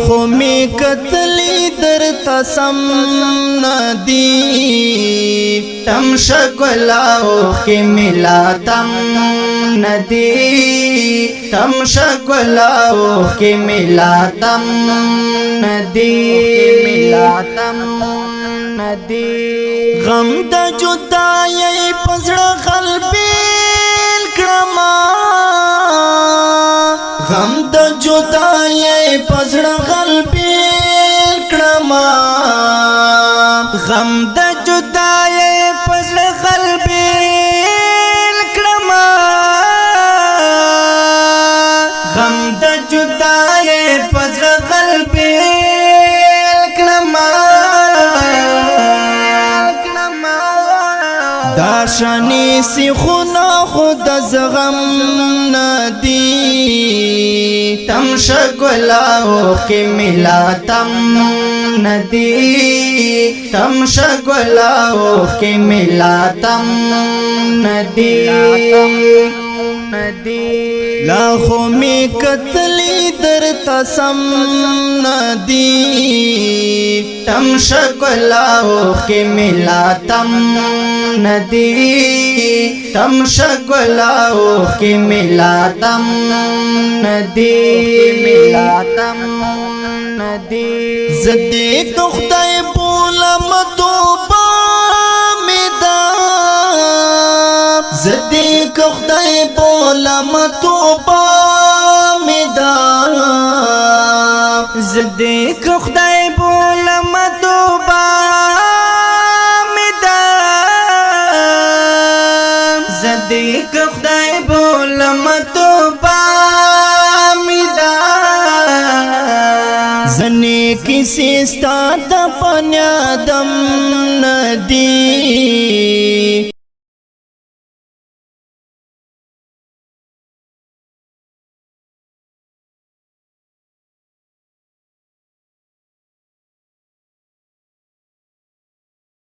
خو می کتلی در تسم ندی تم شگلاو کی ملا تم ندی تم شگلاو کی ملا تم ندی غم د جدائی پزړه قلبی کرما غم د جدائی پزړه قلبی کرما غم د جدائی پزړه قلبی کرما غم د جدائی پزړه قلبی داشانی سی خونا خود زغم ندی تم شگلاو کی ملا تم ندی تم شگلاو کی ملا تم ندی لاخو می کتلی در تسم ندی تم شگلاو کی ملا تم ندی تم شگلاو کی ملا تم ندی زدی کخدای بولم توبا میدا زدی کخدای بولم توبا میدا زدی کخدای بولم توبا زدی کخدای بولم توبا میدا زنی کسی ستا د پنیادم ندی